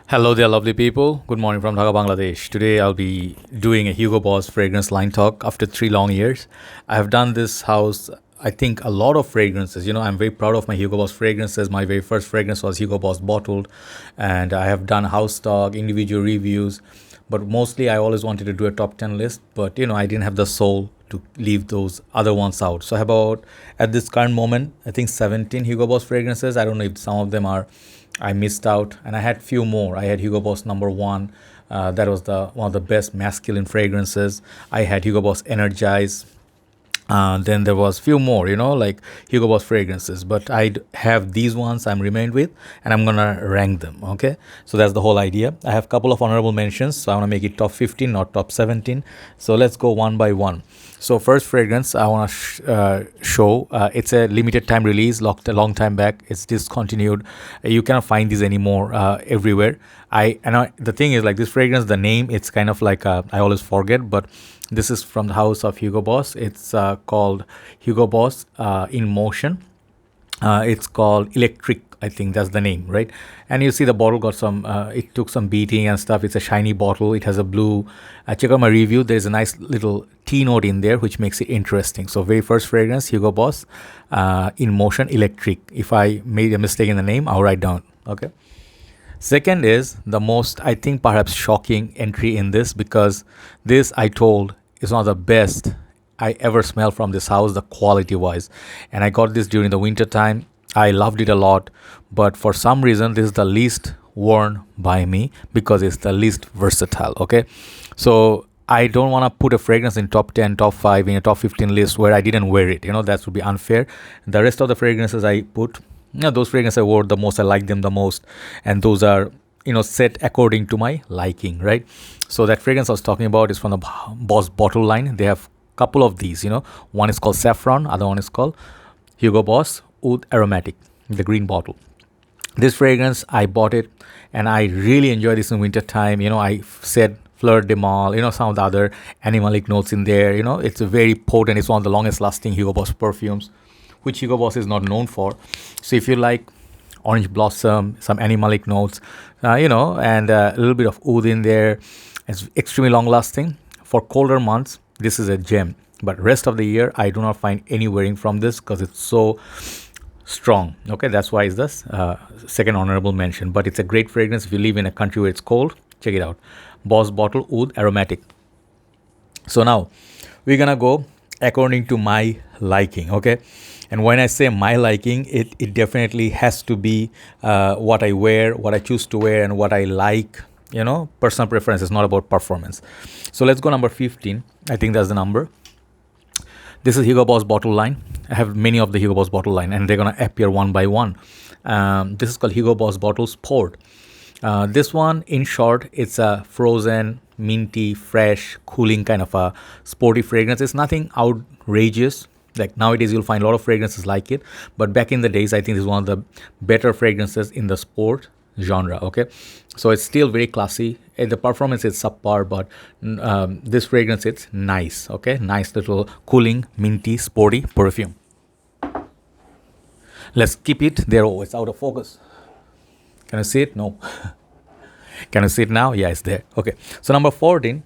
Hello there, lovely people. Good morning from Dhaka, Bangladesh. Today I'll be doing a Hugo Boss fragrance line talk after 3 long years. I have done this house, I think, a lot of fragrances. I'm very proud of my Hugo Boss fragrances. My very first fragrance was Hugo Boss bottled, and I have done house stock, individual reviews, but mostly I always wanted to do a top 10 list, but I didn't have the soul to leave those other ones out. So I have about, at this current moment, I think 17 Hugo Boss fragrances. I don't know if some of them are I missed out, and I had few more. I had Hugo Boss number one. That was the one of the best masculine fragrances. I had Hugo Boss Energize. Then there was few more, like Hugo Boss fragrances. But I have these ones I'm remained with, and I'm gonna rank them. Okay, so that's the whole idea. I have a couple of honorable mentions, so I wanna make it top 15, not top 17. So let's go one by one. So first fragrance I wanna show. It's a limited time release, locked a long time back. It's discontinued. You cannot find these anymore everywhere. The thing is, like, this fragrance, the name, it's kind of like I always forget, but this is from the house of Hugo Boss. It's called Hugo Boss in Motion. It's called Electric, I think that's the name, right? And you see the bottle got some, it took some beating and stuff. It's a shiny bottle. It has a blue. Check out my review. There's a nice little tea note in there, which makes it interesting. So very first fragrance, Hugo Boss in Motion Electric. If I made a mistake in the name, I'll write down. Okay. Second is the most, I think, perhaps shocking entry in this, because this, I told, is one of the best I ever smelled from this house, the quality wise. And I got this during the winter time. I loved it a lot, but for some reason, this is the least worn by me because it's the least versatile. Okay. So I don't want to put a fragrance in top 10, top 5, in a top 15 list where I didn't wear it. That would be unfair. The rest of the fragrances I put, those fragrances I wore the most, I like them the most, and those are set according to my liking, right? So that fragrance I was talking about is from the Boss bottle line. They have a couple of these. One is called Saffron, other one is called Hugo Boss Oud Aromatic, the green bottle. This fragrance, I bought it and I really enjoy this in winter time. I said Fleur de Mal, some of the other animalic notes in there. It's very potent. It's one of the longest lasting Hugo Boss perfumes, which Hugo Boss is not known for. So if you like orange blossom, some animalic notes, and a little bit of oud in there, it's extremely long lasting. For colder months, this is a gem. But rest of the year, I do not find any wearing from this because it's so strong. Okay, that's why it's this second honorable mention. But it's a great fragrance if you live in a country where it's cold. Check it out. Boss bottle Oud Aromatic. So now we're gonna go according to my liking. Okay. And when I say my liking, it definitely has to be what I wear, what I choose to wear, and what I like. Personal preference is not about performance. So let's go number 15. I think that's the number. This is Hugo Boss bottle line. I have many of the Hugo Boss bottle line, and they're going to appear one by one. This is called Hugo Boss Bottles Poured. This one, in short, it's a frozen, minty, fresh, cooling kind of a sporty fragrance. It's nothing outrageous. Like nowadays, you'll find a lot of fragrances like it. But back in the days, I think this is one of the better fragrances in the sport genre. Okay. So it's still very classy. The performance is subpar, but this fragrance, it's nice. Okay. Nice little cooling, minty, sporty perfume. Let's keep it there. Oh, it's out of focus. Can you see it? No. Can you see it now? Yeah, it's there. Okay. So number 14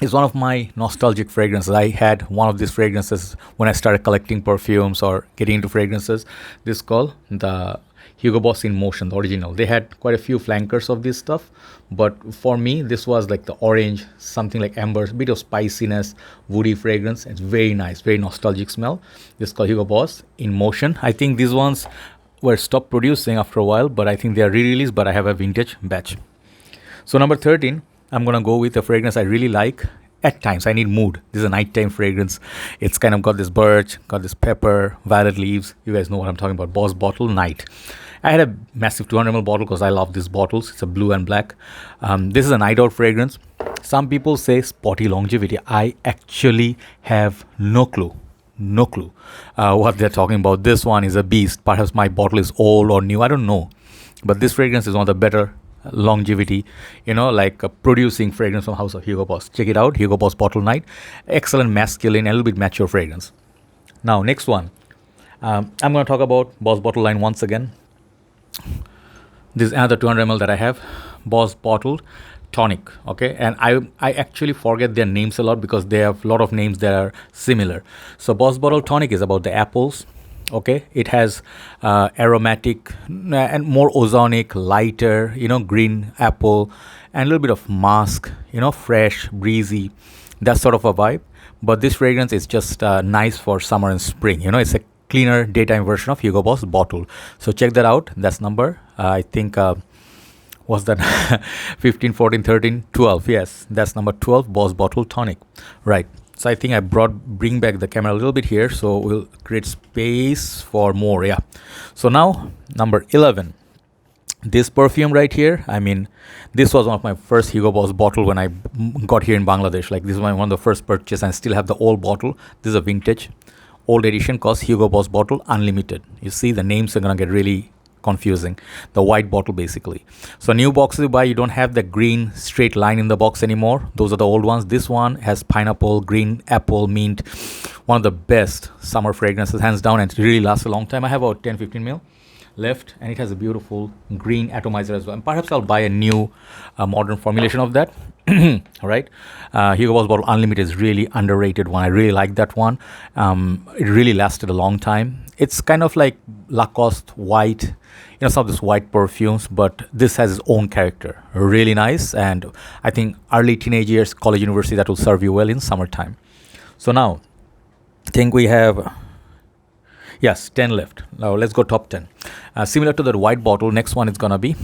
is one of my nostalgic fragrances. I had one of these fragrances when I started collecting perfumes or getting into fragrances. This is called the Hugo Boss in Motion, the original. They had quite a few flankers of this stuff, but for me, this was like the orange, something like amber, a bit of spiciness, woody fragrance. It's very nice, very nostalgic smell. This is called Hugo Boss in Motion. I think these ones were stopped producing after a while, but I think they are re-released, but I have a vintage batch. So number 13, I'm going to go with a fragrance I really like. At times, I need mood. This is a nighttime fragrance. It's kind of got this birch, got this pepper, violet leaves. You guys know what I'm talking about. Boss bottle, night. I had a massive 200 ml bottle because I love these bottles. It's a blue and black. This is a night out fragrance. Some people say spotty longevity. I actually have no clue what they're talking about. This one is a beast. Perhaps my bottle is old or new. I don't know. But this fragrance is one of the better longevity, producing fragrance from House of Hugo Boss. Check it out, Hugo Boss Bottle Night. Excellent masculine, a little bit mature fragrance. Now, next one. I'm going to talk about Boss Bottle line once again. This is another 200 ml that I have. Boss bottled Tonic. Okay, and I actually forget their names a lot because they have a lot of names that are similar. So Boss bottled Tonic is about the apples. Okay, it has aromatic and more ozonic, lighter, green apple, and a little bit of musk, fresh, breezy, that sort of a vibe. But this fragrance is just nice for summer and spring. It's a cleaner daytime version of Hugo Boss bottle. So check that out. That's number, I think, what's that? 15, 14, 13, 12. Yes, that's number 12, Boss Bottle Tonic. Right. So I think I bring back the camera a little bit here. So we'll create space for more. Yeah. So now number 11. This perfume right here, I mean, this was one of my first Hugo Boss bottle when I got here in Bangladesh. Like, this is one of the first purchase, and I still have the old bottle. This is a vintage, old edition, cost Hugo Boss bottle unlimited. You see, the names are gonna get really confusing. The white bottle, basically. So new boxes you buy, you don't have the green straight line in the box anymore. Those are the old ones. This one has pineapple, green apple, mint. One of the best summer fragrances, hands down, and it really lasts a long time. I have about 10-15 mil left, and it has a beautiful green atomizer as well. And perhaps I'll buy a new modern formulation of that. All right. Hugo Boss bottle unlimited is really underrated one. I really like that one. It really lasted a long time. It's kind of like Lacoste white, some of these white perfumes, but this has its own character. Really nice, and I think early teenage years, college, university, that will serve you well in summertime. So now I think we have, yes, 10 left. Now let's go top 10. Similar to the white bottle, next one is gonna be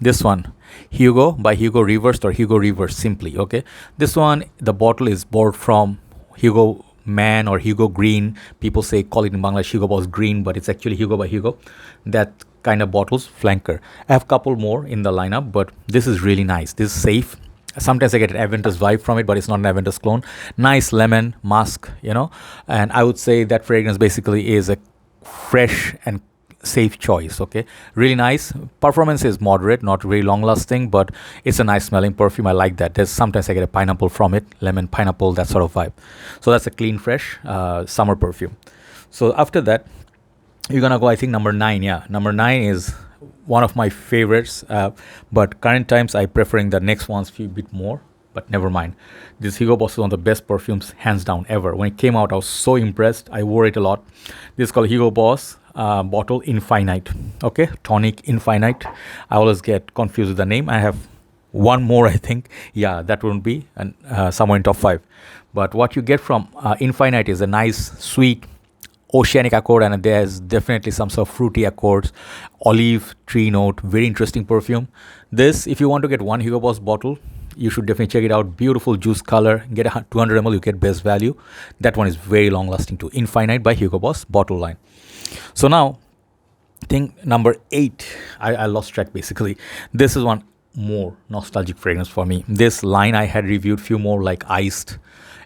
this one, Hugo by Hugo Reversed, or Hugo Reverse simply. Okay, this one, the bottle is bought from Hugo Man or Hugo Green. People call it in Bangladesh Hugo Boss Green, but it's actually Hugo by Hugo. That kind of bottles, flanker. I have a couple more in the lineup, but this is really nice. This is safe. Sometimes I get an Aventus vibe from it, but it's not an Aventus clone. Nice lemon, musk, and I would say that fragrance basically is a fresh and safe choice. Okay, really nice. Performance is moderate, not very long lasting, but it's a nice smelling perfume. I like that. There's sometimes I get a pineapple from it, lemon, pineapple, that sort of vibe. So that's a clean, fresh summer perfume. So after that, you're gonna go, I think, number 9. Yeah, number 9 is one of my favorites, but current times I preferring the next ones few bit more, but never mind. This Hugo Boss is one of the best perfumes, hands down, ever. When it came out, I was so impressed. I wore it a lot. This is called Hugo Boss bottle Infinite. Okay, Tonic Infinite. I always get confused with the name. I have one more, I think. Yeah, that wouldn't be somewhere in top 5. But what you get from Infinite is a nice, sweet, oceanic accord, and there's definitely some sort of fruity accords, olive tree note, very interesting perfume. This, if you want to get one Hugo Boss bottle, you should definitely check it out. Beautiful juice color. Get a 200 ml, you get best value. That one is very long lasting too. Infinite by Hugo Boss bottle line. So now, I think number 8, I lost track basically. This is one more nostalgic fragrance for me. This line I had reviewed few more, like Iced,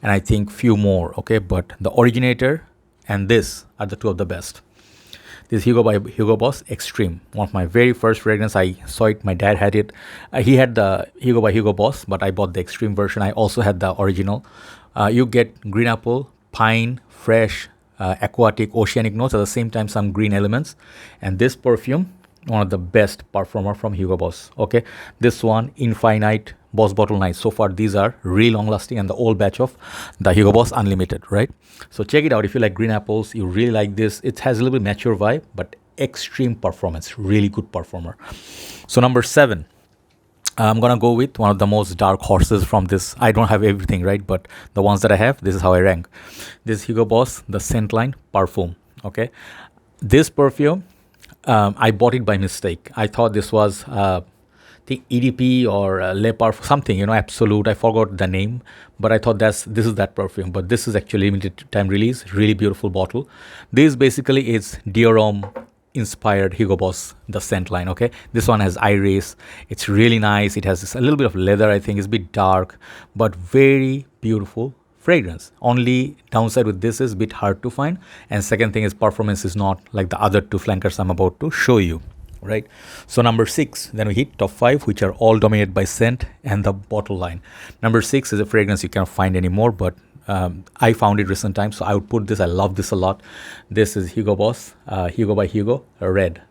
and I think few more. Okay, but the originator and this are the two of the best. This Hugo by Hugo Boss Extreme, one of my very first fragrance. I saw it, my dad had it. He had the Hugo by Hugo Boss, but I bought the Extreme version. I also had the original. You get green apple, pine, fresh, aquatic, oceanic notes, at the same time some green elements. And this perfume, one of the best perfumer from Hugo Boss. Okay, this one, Infinite, Boss Bottle Night. So far, these are really long lasting, and the old batch of the Hugo Boss Unlimited, right? So check it out if you like green apples, you really like this. It has a little bit mature vibe, but extreme performance, really good performer. So number 7, I'm gonna go with one of the most dark horses from this. I don't have everything, right? But the ones that I have, this is how I rank. This Hugo Boss, the scent line, Parfume. Okay, this perfume, I bought it by mistake. I thought this was the EDP or Le Parfum, something, Absolute. I forgot the name, but I thought this is that perfume. But this is actually limited time release, really beautiful bottle. This basically is Dior inspired Hugo Boss, the scent line. Okay, this one has iris. It's really nice. It has a little bit of leather. I think it's a bit dark, but very beautiful fragrance. Only downside with this is a bit hard to find, and second thing is performance is not like the other two flankers I'm about to show you. Right, so number 6, then we hit top 5, which are all dominated by scent and the bottle line. Number 6 is a fragrance you can't find anymore, but I found it recent times, so I would put this. I love this a lot. This is Hugo Boss, Hugo by Hugo Red.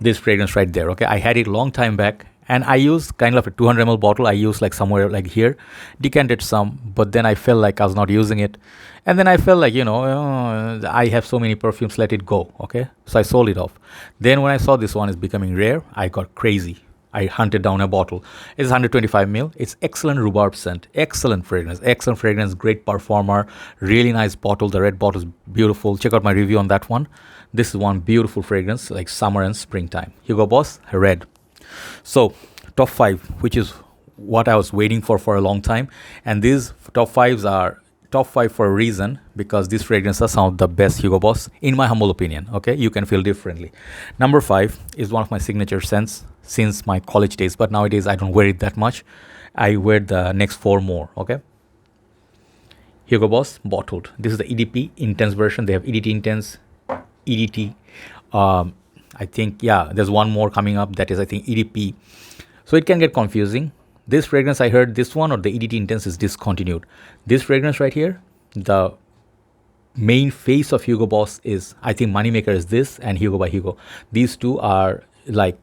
This fragrance right there. Okay, I had it long time back, And I use kind of a 200 ml bottle. I use like somewhere like here, decanted some, but then I felt like I was not using it. And then I felt like, I have so many perfumes, let it go. Okay. So I sold it off. Then when I saw this one is becoming rare, I got crazy. I hunted down a bottle. It's 125 ml. It's excellent rhubarb scent, excellent fragrance, great performer, really nice bottle. The red bottle is beautiful. Check out my review on that one. This is one beautiful fragrance like summer and springtime. Hugo Boss Red. So top five, which is what I was waiting for a long time, and these top fives are top five for a reason, because these fragrances are some of the best Hugo Boss in my humble opinion. Okay, you can feel differently. Number five is one of my signature scents since my college days, but nowadays I don't wear it that much. I wear the next four more. Okay, Hugo Boss bottled. This is the EDP Intense version. They have EDT Intense, EDT. I think, yeah, there's one more coming up, that is I think EDP. So it can get confusing. This fragrance, I heard this one or the EDT Intense is discontinued. This fragrance right here, the main face of Hugo Boss is, I think Moneymaker is this and Hugo by Hugo. These two are like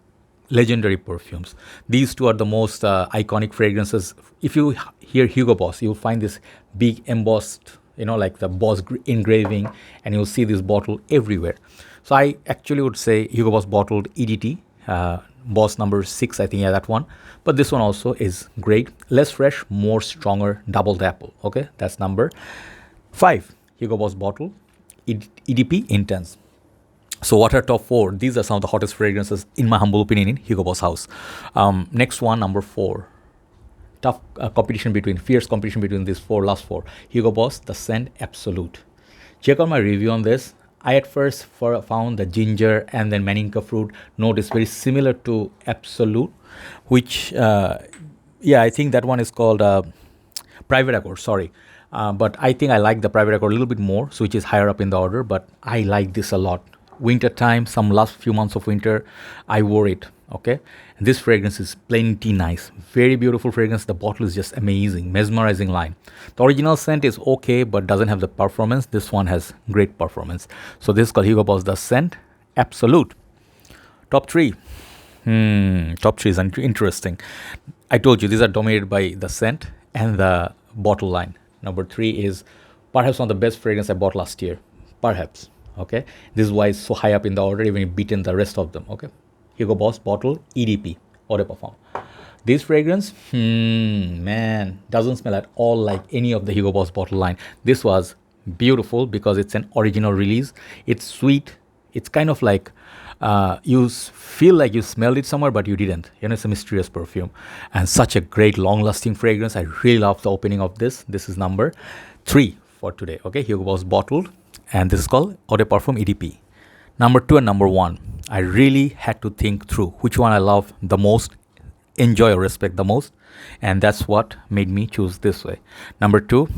legendary perfumes. These two are the most iconic fragrances. If you hear Hugo Boss, you'll find this big embossed, like the Boss engraving, and you'll see this bottle everywhere. So I actually would say Hugo Boss bottled EDT, Boss number 6, I think, yeah, that one. But this one also is great. Less fresh, more stronger, double apple. Okay, that's number 5. Hugo Boss bottle, EDP Intense. So what are top 4? These are some of the hottest fragrances in my humble opinion in Hugo Boss house. Next one, number 4. Tough fierce competition between these last four. Hugo Boss, the Scent Absolute. Check out my review on this. I at first found the ginger and then maninka fruit note is very similar to Absolute, which, I think that one is called Private Accord, sorry. But I think I like the Private Accord a little bit more, so which is higher up in the order, but I like this a lot. Winter time, some last few months of winter, I wore it. Okay, and this fragrance is plenty nice, very beautiful fragrance. The bottle is just amazing, mesmerizing line. The original scent is okay, but doesn't have the performance. This one has great performance. So this is called Hugo Boss the Scent Absolute. Top 3. Top 3 is interesting. I told you these are dominated by the scent and the bottle line. Number 3 is perhaps one of the best fragrance I bought last year. Perhaps. Okay, this is why it's so high up in the order, even beaten the rest of them. Okay, Hugo Boss bottle EDP Eau de Parfum. This fragrance, man, doesn't smell at all like any of the Hugo Boss bottle line. This was beautiful because it's an original release. It's sweet. It's kind of like you feel like you smelled it somewhere, but you didn't. It's a mysterious perfume and such a great long-lasting fragrance. I really love the opening of this. This is number 3 for today. Okay, Hugo Boss bottled, and this is called Eau de Parfum EDP. Number 2 and number 1. I really had to think through which one I love the most, enjoy or respect the most, and that's what made me choose this way. Number 2,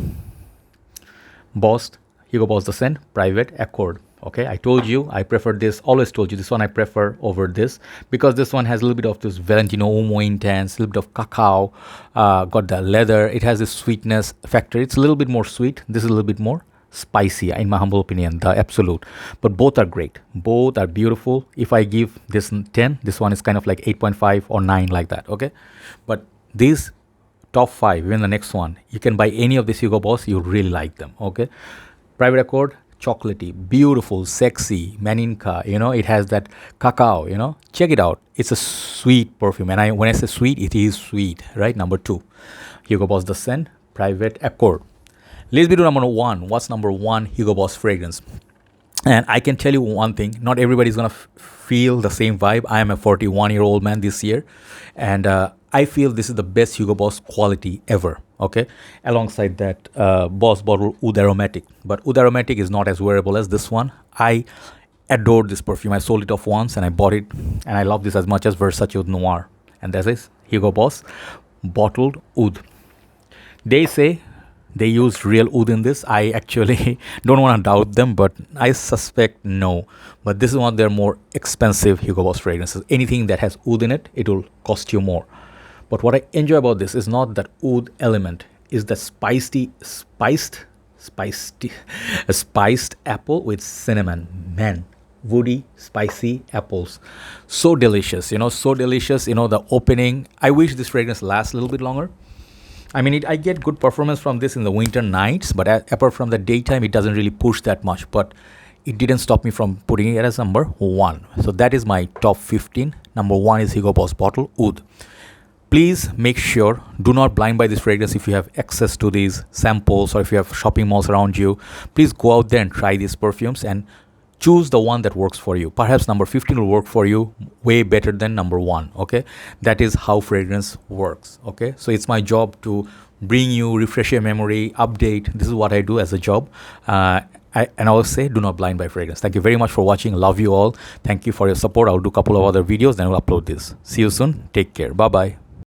Hugo Boss the Scent Private Accord. Okay, I told you I prefer this, always told you this one I prefer over this, because this one has a little bit of this Valentino Uomo Intense, a little bit of cacao, got the leather, it has this sweetness factor. It's a little bit more sweet. This is a little bit more spicy, in my humble opinion, the Absolute. But both are great. Both are beautiful. If I give this 10, this one is kind of like 8.5 or 9 like that. Okay, but these top 5, even the next one, you can buy any of this Hugo Boss, you really like them. Okay, Private Accord, chocolatey, beautiful, sexy, maninka, it has that cacao, check it out. It's a sweet perfume, and when I say sweet, it is sweet, right? Number 2, Hugo Boss the Scent Private Accord. Let's be to number 1. What's number 1 Hugo Boss fragrance? And I can tell you one thing, not everybody's gonna feel the same vibe. I am a 41-year-old man this year, and I feel this is the best Hugo Boss quality ever. Okay, alongside that, Boss bottle Oud Aromatic, but Oud Aromatic is not as wearable as this one. I adored this perfume. I sold it off once and I bought it, and I love this as much as Versace Oud Noir, and that is Hugo Boss bottled Oud. They say they used real oud in this. I actually don't want to doubt them, but I suspect no. But this is one of their more expensive Hugo Boss fragrances. Anything that has oud in it, it will cost you more. But what I enjoy about this is not that oud element, is the spiced apple with cinnamon. Man, woody, spicy apples. So delicious, so delicious. The opening. I wish this fragrance lasts a little bit longer. I mean, I get good performance from this in the winter nights, but apart from the daytime, it doesn't really push that much. But it didn't stop me from putting it as number one. So that is my top 15. Number one is Hugo Boss bottle Oud. Please make sure, do not blind buy this fragrance. If you have access to these samples or if you have shopping malls around you, please go out there and try these perfumes and choose the one that works for you. Perhaps number 15 will work for you way better than number one. Okay, that is how fragrance works. Okay, so it's my job to bring you, refresh your memory, update. This is what I do as a job. And I will say, do not blind buy fragrance. Thank you very much for watching. Love you all. Thank you for your support. I'll do a couple of other videos, then we'll upload this. See you soon. Take care. Bye bye.